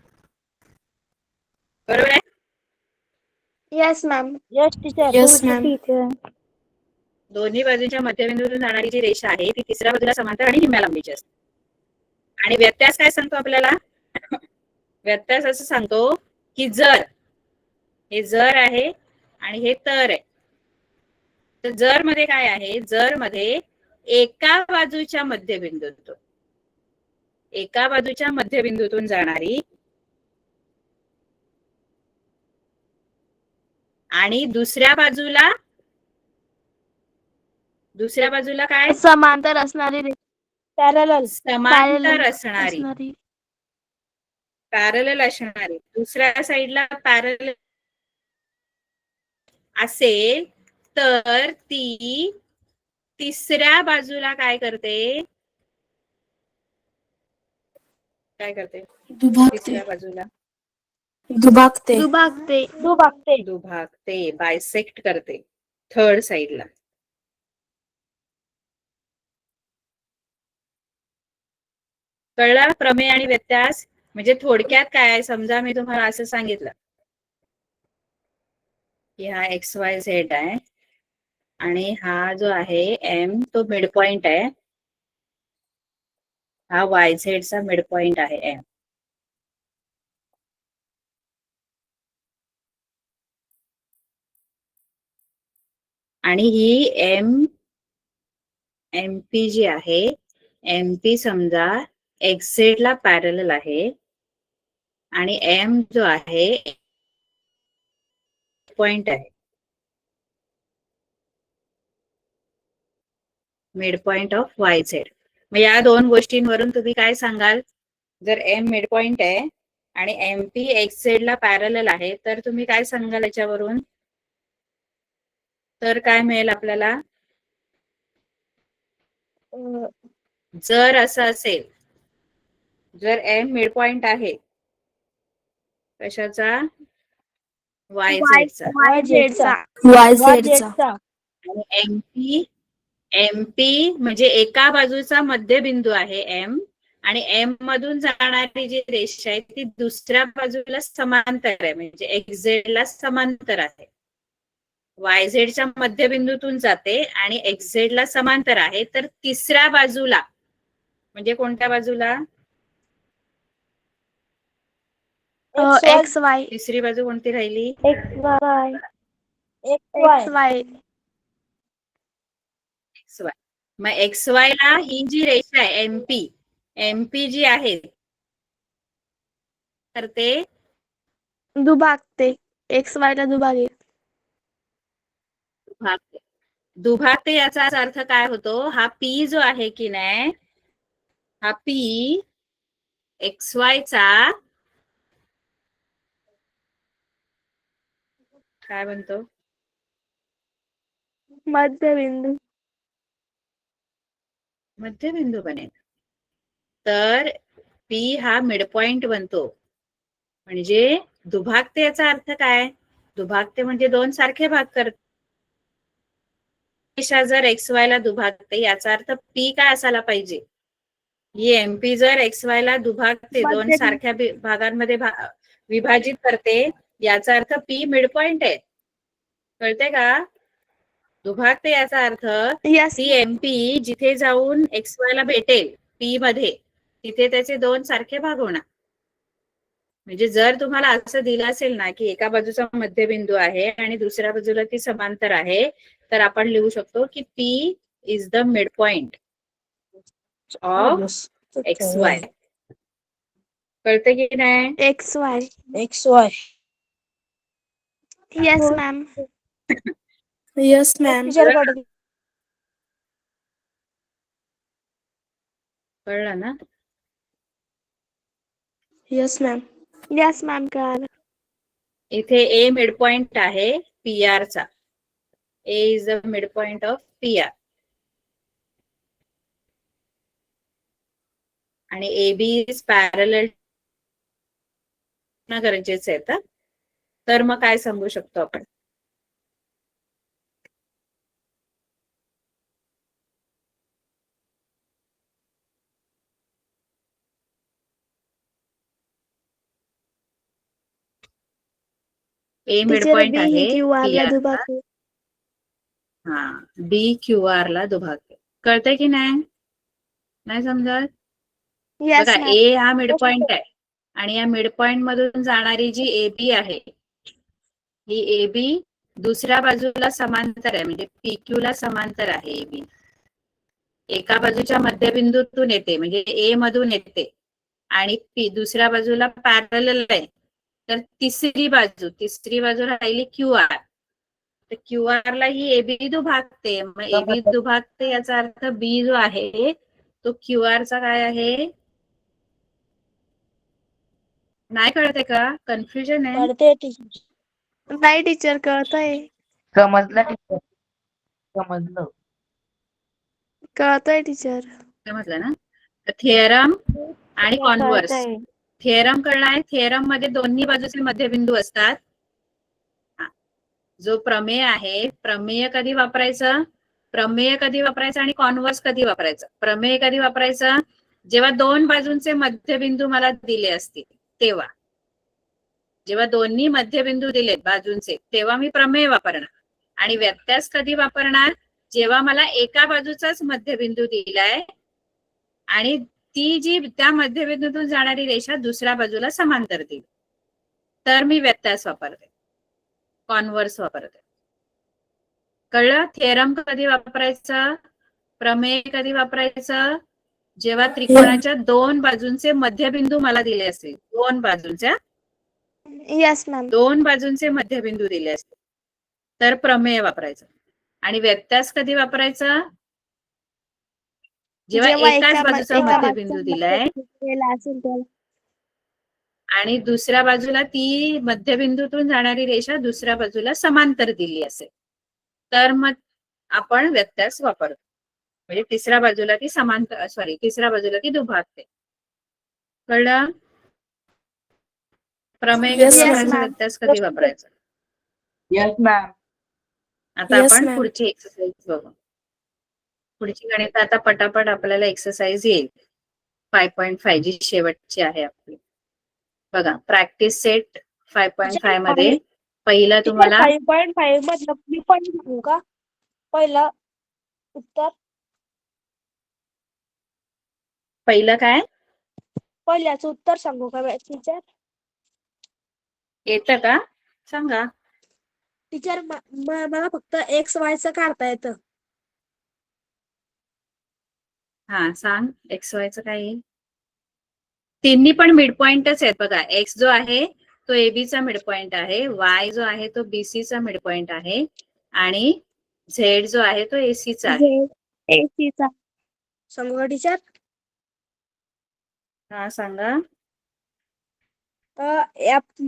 बरोबर आहे? Yes ma'am. Yes teacher. Yes, ma'am. दोन्ही बाजूच्या मध्यबिंदूतून जाणारी जी रेषा आहे ती तिसऱ्या बाजूला समांतर आणि निम्म्या लांबीची असते. आणि व्यत्यास काय सांगतो आपल्याला? व्यत्यास असं सांगतो की जर हे जर आहे आणि हे तर आहे, तर जर मध्ये काय आहे? जर मध्ये एका बाजूच्या मध्यबिंदूतून जाणारी आणि दुसऱ्या बाजूला काय? समांतर असणारी पॅरलल. समांतर असणारी, पॅरलल असणारी, दुसऱ्या साईडला पॅरलल असेल तर ती तिसऱ्या बाजूला काय करते? दुभागते. तिसऱ्या बाजूला दुभागते. बायसेक्ट करते थर्ड साईडला. कळलं प्रमेय आणि व्यत्यास? म्हणजे थोडक्यात काय आहे? समजा मी तुम्हाला असं सांगितलं की हा XYZ आहे आणि हा जो आहे M तो मिड पॉइंट आहे, हा YZ चा मिड पॉइंट आहे M. आणि ही MP जी आहे, MP समजा XZ ला पॅरलल आहे आणि M जो आहे पॉइंट आहे, मिड पॉइंट ऑफ YZ. मग या दोन गोष्टींवरून तुम्ही काय सांगाल? जर M मिड पॉइंट आहे आणि MP XZ ला पॅरलल आहे तर तुम्ही काय सांगाल याच्यावरून? तर काय मिळेल आपल्याला? अं, जर असं असेल, जर एम मिड पॉइंट आहे कशाचा? वाय झेडचा. YZ चा वाय झेडचा YZ चा आणि एमपी म्हणजे एका बाजूचा मध्यबिंदू आहे एम, आणि एम मधून जाणारी जी रेषा आहे ती दुसऱ्या बाजूला समांतर आहे, म्हणजे एक्झेड ला समांतर आहे. वायझेडच्या मध्यबिंदूतून जाते आणि एक्झेड ला समांतर आहे. तर तिसऱ्या बाजूला म्हणजे कोणत्या बाजूला? XY तिसरी बाजू कोणती राहिली? XY XY XY. मग XY ला ही जी रेषा आहे एमपी जी आहे तर ते दुभागते XY ला दुभागे दुभागते याचा अर्थ काय होतो? हा पी जो आहे की नाही, हा पी XY चा काय म्हणतो? मध्यबिंदू बनेल. तर पी हा मिड पॉइंट बनतो. म्हणजे दुभागते याचा अर्थ काय? दुभागते म्हणजे दोन सारखे भाग करते. रेषा जर XY ला दुभागते याचा अर्थ पी काय असायला पाहिजे? ही एमपी जर XY ला दुभागते, दोन सारख्या भागांमध्ये विभाजित करते, याचा अर्थ पी मिड पॉइंट आहे. कळते का? दुभागते याचा अर्थ यस ती एमपी जिथे जाऊन XY ला भेटेल पी मध्ये, तिथे त्याचे दोन सारखे भाग होणार. म्हणजे जर तुम्हाला असं दिलं असेल ना की एका बाजूचा मध्यबिंदू आहे आणि दुसऱ्या बाजूला ती समांतर आहे, तर आपण लिहू शकतो की P is the mid point of XY. कळते की नाही? XY XY yes ma'am yes ma'am. टीचरकडे कळलं ना? Yes ma'am. यस मॅम कळालं इथे ए मिड पॉइंट आहे PR चा. A is the mid point of PR. आणि AB इज पॅरलल गरजेचं आहे का? तर मग काय सांगू शकतो आपण? A mid teacher point B आहे ही QR ला PR चा. दुभागते हा, BQR ला दुभागते. कळतंय की नाही? नाही समजत? यस बघा, मॅम ए हा मिड पॉइंट आहे आणि या मिड पॉइंट मधून जाणारी जी AB आहे, ही AB दुसऱ्या बाजूला समांतर आहे, म्हणजे PQ ला समांतर आहे AB. एका बाजूच्या मध्यबिंदूतून येते म्हणजे ए मधून येते आणि दुसऱ्या बाजूला पॅरलल आहे. तर तिसरी बाजू राहिली QR. तर QR ला ही AB दुभागते. मग AB दुभागते याचा अर्थ B जो आहे तो QR चा काय आहे? नाही कळते का? कन्फ्युजन आहे? कळते टीचर. नाही टीचर कळतंय समजलं टीचर, समजलं. कळतंय टीचर काय म्हटलं ना? थिअरम आणि कॉन्व्हर्स. कळतंय थिअरम कळलं आहे? थिअरम मध्ये दोन्ही बाजूचे मध्यबिंदू असतात. जो प्रमेय आहे, प्रमेय कधी वापरायचं आणि कॉन्व्हर्स कधी वापरायचं? प्रमेय कधी वापरायचं? जेव्हा दोन बाजूंचे मध्यबिंदू मला दिले असतील तेव्हा. जेव्हा दोन्ही मध्यबिंदू दिलेत बाजूंचे तेव्हा मी प्रमेय वापरणार. आणि व्यत्यास कधी वापरणार? जेव्हा मला एका बाजूचाच मध्यबिंदू दिलाय आणि ती जी त्या मध्यबिंदूतून जाणारी रेषा दुसऱ्या बाजूला समांतर दिली, तर मी व्यत्यास वापरते, कॉन्व्हर्स वापरते. कळलं? थिअरम कधी वापरायचं? प्रमेय कधी वापरायचं? जेव्हा त्रिकोणाच्या दोन बाजूंचे मध्यबिंदू मला दिले असतील, यस मॅम दोन बाजूंचे मध्यबिंदू दिले असतील, तर प्रमेय वापरायचं. आणि व्यत्यास कधी वापरायचं? जेव्हा एकाच बाजूचा मध्यबिंदू दिलाय असेल त्याला आणि दुसऱ्या बाजूला ती मध्यबिंदूतून जाणारी रेषा दुसऱ्या बाजूला समांतर दिली असेल, तर मग आपण व्यत्यास वापरतो. म्हणजे तिसऱ्या बाजूला ती समांतर तिसऱ्या बाजूला ती दुभागते. कळलं? प्रमेय Yes, कधी ma'am. वापरायचा, व्यत्यास कधी वापरायचा? Yes ma'am. आता Yes, आपण ma'am. पुढची एक्सरसाइज बघू. पुढची गणित आता पटापट आपल्याला एक्सरसाइज येईल. 5.5 जी शेवटची आहे आपली. बघा, प्रॅक्टिस सेट 5.5 मध्ये पहिला तुम्हाला 5.5 मधलं मी पण सांगू का? पहिलं उत्तर, पहिलं काय पहिल्याचं उत्तर सांगू का टीचर? येतं का सांगा. टीचर मला फक्त XY चं काढता येतं. हा सांग. XY चं काय येईल? तिन्ही पण मिड पॉइंटच आहेत बघा. एक्स जो आहे तो AB चा मिड पॉइंट आहे, वाय जो आहे तो BC चा मिड पॉइंट आहे आणि झेड जो आहे तो AC चा आहे. AC चा. सांगू का टीचर? हा सांगा.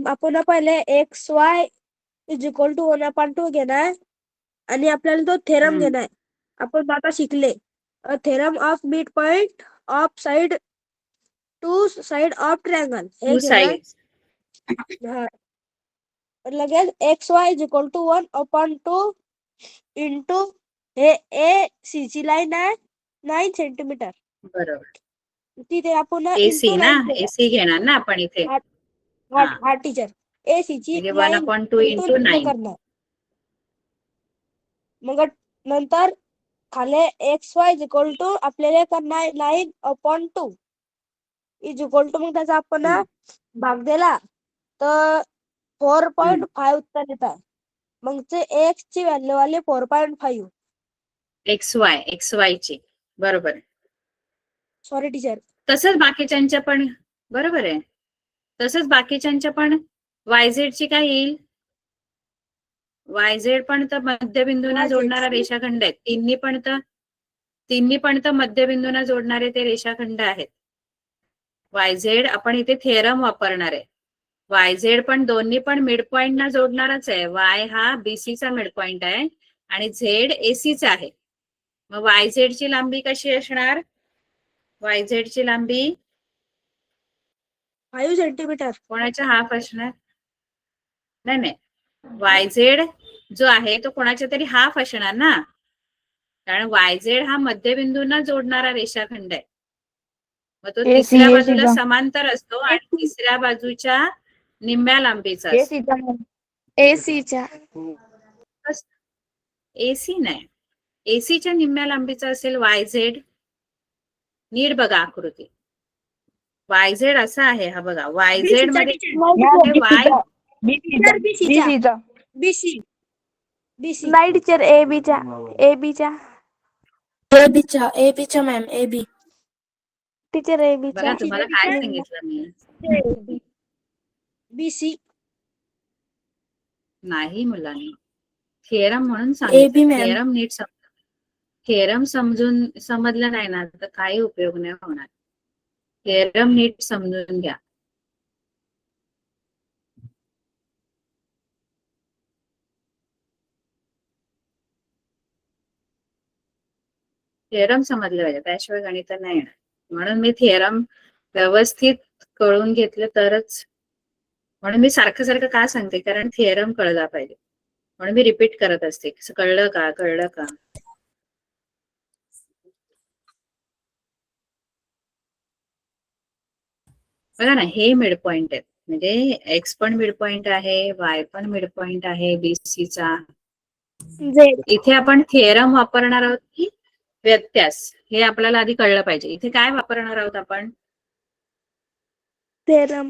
आपण पहिले XY = 1/2 घेणार आणि आपल्याला तो थेरम घेणार. आपण आता शिकले theorem of mid point of side to side of triangle हे टू घेणार. साइड. हा. लगेच XY = 1/2 इंटू हे AC ची लाईन आहे 9 सेंटीमीटर. बरोबर. तिथे आपण AC इंटू ना, 9 AC घेणार ना आपण इथे. हा टीचर AC ची म्हणजे लाईन 1/2 इंटू 9. करणार. मग नंतर खाली XY = आपल्याला करणार 9/2 = मग त्याचा आपण भाग दिला तर 4.5 उत्तर येतात. मग ते X ची व्हॅल्यू आली 4.5. XY ची बरोबर. Sorry teacher. तसंच बाकीच्यांच्या पण बरोबर आहे. तसंच बाकीच्यांच्या पण YZ ची काय येईल? YZ पण तर मध्यबिंदूंना YZ जोडणारा ची? रेषाखंड आहे. तिन्ही पण तर मध्यबिंदूंना जोडणारे ते रेषाखंड आहेत. YZ आपण इथे थेरम वापरणार आहे. YZ पण दोन्ही पण मिड पॉइंट ना जोडणारच आहे. Y हा BC चा मिड पॉइंट आहे आणि Z AC चा आहे. मग YZ ची लांबी कशी असणार? YZ ची लांबी 5 सेंटीमीटर. कोणाच्या हाफ असणार? नाही. YZ जो आहे तो कोणाच्या तरी हाफ असणार ना, कारण YZ हा मध्यबिंदूंना जोडणारा रेषाखंड आहे. मग तो तिसऱ्या बाजूला समांतर असतो आणि तिसऱ्या बाजूच्या निम्म्या लांबीचा असतो. AC च्या. AC नाही, AC च्या निम्म्या लांबीचा असेल YZ. नीट बघा आकृती. YZ असा आहे हा बघा. YZ मध्ये BC. नाही टीचर AB च्या. AB च्या मॅम AB. टीचर AB च्या. बघा तुम्हाला काय सांगितलं मी. BC. नाही मुलांनी, थेरम म्हणून AB सांगितलं. मॅम. थेरम नीट थेरम समजलं नाही ना तर काही उपयोग नाही होणार. थेरम नीट समजून घ्या. थेरम समजलं पाहिजे, त्याशिवाय गणित नाही येणार. म्हणून मी थेरम व्यवस्थित कळून घेतलं तरच. म्हणून मी सारखं का सांगते, कारण थेरम कळला पाहिजे. म्हणून मी रिपीट करत असते. कळलं का? बघा ना, हे मिड पॉइंट आहेत. म्हणजे X पण मिड पॉइंट आहे, Y पण मिड पॉइंट आहे BC चा. इथे आपण थेरम वापरणार आहोत की व्यत्यास, हे आपल्याला आधी कळलं पाहिजे. इथे काय वापरणार आहोत आपण? थेरम.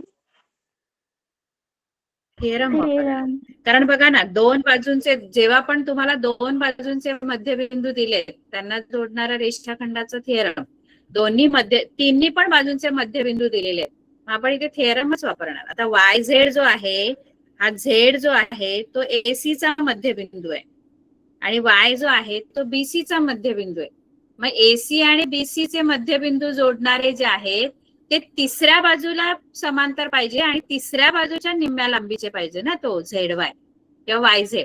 थेरम वापरणार. कारण बघा ना, दोन बाजूंचे जेव्हा पण तुम्हाला दोन बाजूंचे मध्यबिंदू दिले त्यांना जोडणारा रेषाखंडाचं थेरम, तिन्ही पण बाजूंचे मध्यबिंदू दिलेले आहेत. आपण इथे थेरमच वापरणार. आता YZ जो आहे, हा Z जो आहे तो AC चा मध्यबिंदू आहे आणि Y जो आहे तो BC चा मध्यबिंदू आहे. मग AC आणि BC चे मध्यबिंदू जोडणारे जे आहेत ते तिसऱ्या बाजूला समांतर पाहिजे आणि तिसऱ्या बाजूच्या निम्म्या लांबीचे पाहिजे ना, तो ZY किंवा YZ.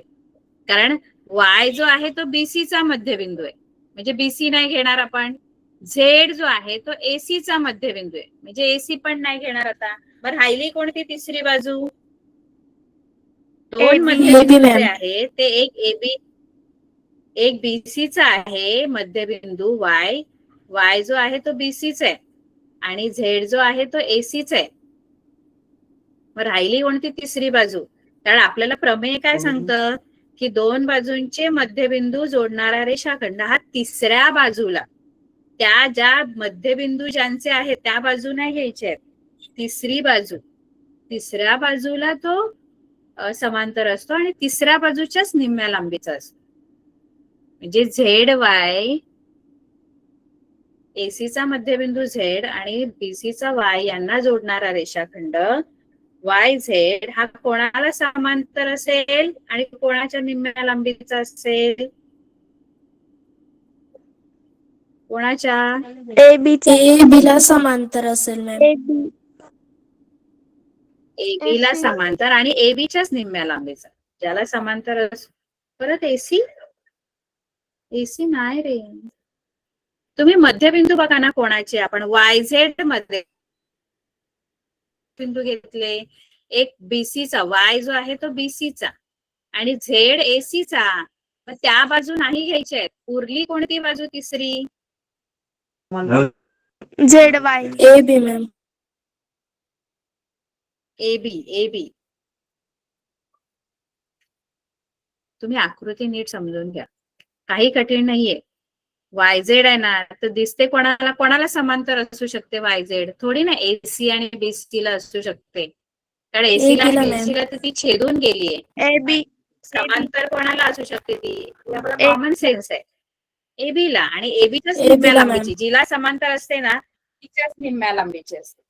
कारण वाय जो आहे तो बीसीचा मध्यबिंदू आहे, म्हणजे बीसी नाही घेणार आपण. झेड जो आहे तो एसीचा मध्यबिंदू आहे, म्हणजे एसी पण नाही घेणार आता. बरं राहिली कोणती तिसरी बाजू? दोन AB. मध्यबिंदू AB, जे मॅम. आहे ते एक एबी एक बीसीचा आहे मध्यबिंदू वाय. वाय जो आहे तो बीसीचा आहे आणि झेड जो आहे तो एसीचा आहे. मग राहिली कोणती तिसरी बाजू? कारण आपल्याला प्रमेय काय सांगतं की दोन बाजूंचे मध्यबिंदू जोडणारा रेषाखंड हा तिसऱ्या बाजूला, त्या ज्या मध्यबिंदू ज्यांचे आहेत त्या बाजू नाही घ्यायचे आहेत, तिसऱ्या बाजूला तो समांतर असतो आणि तिसऱ्या बाजूच्याच निम्म्या लांबीचा असतो. म्हणजे झेड वाय, एसीचा मध्यबिंदू झेड आणि बीसीचा वाय यांना जोडणारा रेषाखंड वाय झेड हा कोणाला समांतर असेल आणि कोणाच्या निम्म्या लांबीचा असेल? कोणाच्या? AB च्या AB ला समांतर असेल मॅम. AB. एबीला AC. समांतर आणि एबीच्याच निम्म्या लांबीचा, ज्याला समांतर असतो. परत एसी नाही रे. तुम्ही मध्यबिंदू बघा ना कोणाचे. आपण वाय झेड मध्ये बिंदू घेतले, एक बीसीचा, वाय जो आहे तो बीसीचा आणि झेड एसीचा. मग त्या बाजू नाही घ्यायच्या आहेत. उरली कोणती बाजू तिसरी? ZY. AB ma'am. एबी. तुम्ही आकृती नीट समजून घ्या, काही कठीण नाहीये. वायझेड आहे ना, तर दिसते कोणाला समांतर असू शकते वायझेड? थोडी ना एसी आणि बीसी ला असू शकते. कारण एसीला AB ला आणि मॅम. बीसी ला तर ती छेदून गेलीये. AB. समांतर कोणाला असू शकते? ती आपला AB. कॉमन सेन्स आहे. एबी ला, आणि एबीच्याच AB निम्म्या ला, मॅम. लांबीची, जिला समांतर असते ना तिच्याच निम्म्या लांबीची असते.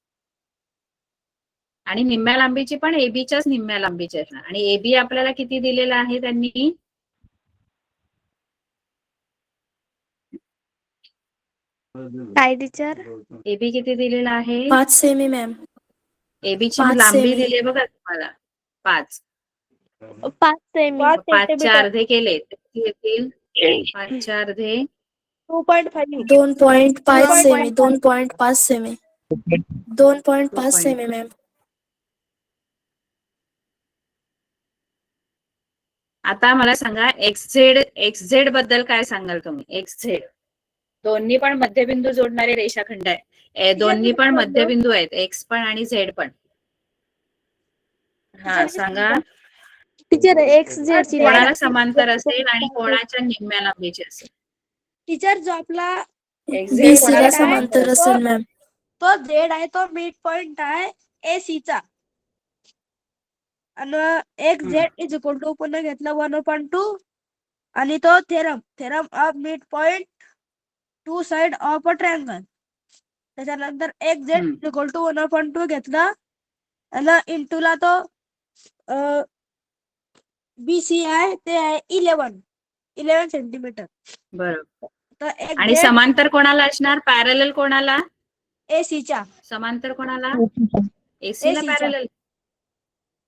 आणि निम्म्या लांबीची पण एबीच्याच निम्म्या लांबीची असणार. आणि एबी आपल्याला किती दिलेला आहे त्यांनी? काय टीचर? एबी किती दिलेला आहे? 5 सेमी मॅम. एबीची 5 लांबी सेमी. दिली आहे बघा तुम्हाला, 5. 5 सेमी. 5 च्या अर्धे केले तर किती येतील? 5 च्या अर्धे 2.5. 2.5 सेमी. 2.5. 2.5 सेमी. 2.5 semi ma'am. आता मला सांगा एक्सझेड बद्दल काय सांगाल तुम्ही? एक्सझेड दोन्ही पण मध्यबिंदू जोडणारे रेषाखंड आहे. दोन्ही पण मध्यबिंदू आहेत, एक्स पण आणि झेड पण. हा सांगा, टीचर XZ ची कोणाला लाईन समांतर असेल आणि कोणाच्या निम्म्या लांबीची असेल? टीचर जो आपला एक्सझेड BC कोणाला ला समांतर समांतर असेल? असेल मॅम. तो झेड आहे तो मिड पॉइंट आहे एसीचा. आणि एक झेड इज इक्वल टू पुन्हा घेतला 1/2 आणि तो theorem of mid point two side of a triangle. त्याच्यानंतर एक झेड इज इक्वल टू 1/2 घेतला आणि इंटू ला तो बीसी आहे ते आहे 11 सेंटीमीटर. बरोबर. तर एक आणि झेड समांतर कोणाला असणार? पॅरलल कोणाला? एसीच्या. समांतर कोणाला? एसी ला एसीच्या. पॅरलल.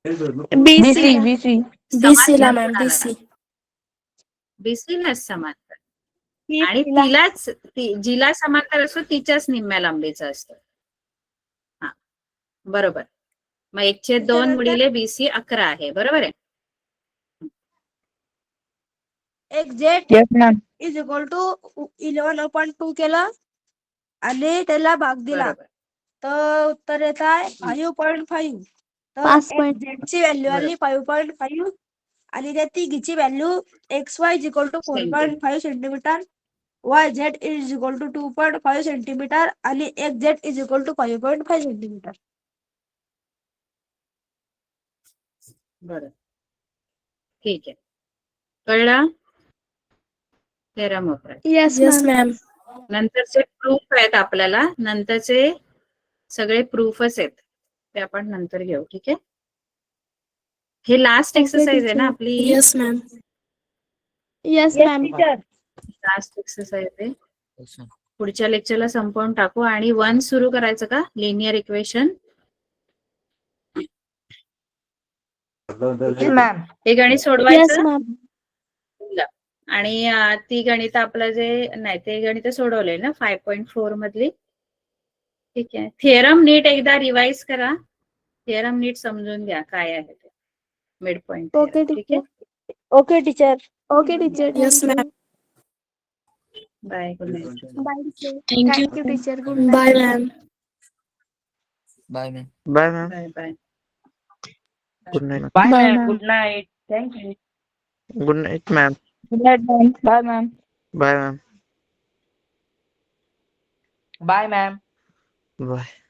BC. BC ला मॅम. BC. बीसी लाच समांतर. आणि तिलाच जिला समांतर असतो तिच्याच निम्म्या लांबीचा असतो. हा बरोबर. मग 1/2 गुणिले बीसी 11 आहे. बरोबर आहे. एक झेड इज इक्वल टू 11/2 केलं आणि त्याला भाग दिला बरोबर. तर उत्तर येत आहे 5.5. तर 5. झेडची व्हॅल्यू आली 5.5 आणि त्या तिघीची value XY is equal to 4.5 centimetre, YZ is equal to 2.5 centimetre आणि XZ is equal to 5.5 centimetre. बरं ठीक आहे, कळलं? थेरम वापरा. Yes, yes ma'am. मॅम. नंतरचे प्रूफ आहेत आपल्याला, नंतरचे सगळे प्रूफच आहेत ते आपण नंतर घेऊ. ठीक आहे, हे लास्ट Okay, एक्सरसाइज आहे ना teacher. आपली? Yes ma'am. Yes, ma'am. Last exercise आहे. पुढच्या लेक्चरला संपवून टाकू आणि 1 सुरू करायचं का? Linear equation. मॅम. हे गणित Yes, सोडवायचं. ma'am. आणि ती गणित आपलं जे नाही ते गणित सोडवले ना 5.4 मधली. ठीक आहे. थिअरम नीट एकदा रिवाइज करा. थिअरम नीट समजून घ्या काय आहे ते मिड पॉइंट ओके थिअरम. ठीक आहे. Teacher. Okay teacher. Okay teacher. Yes, ma'am. Bye. Good night. Bye teacher. Thank you. Thank you teacher. Good Bye, ma'am. Bye ma'am. Bye bye. Good night. Bye Bye, ma'am. ma'am. Good night. Thank you. Good night ma'am. Good night ma'am. Bye ma'am. Bye ma'am. Bye ma'am. Bye.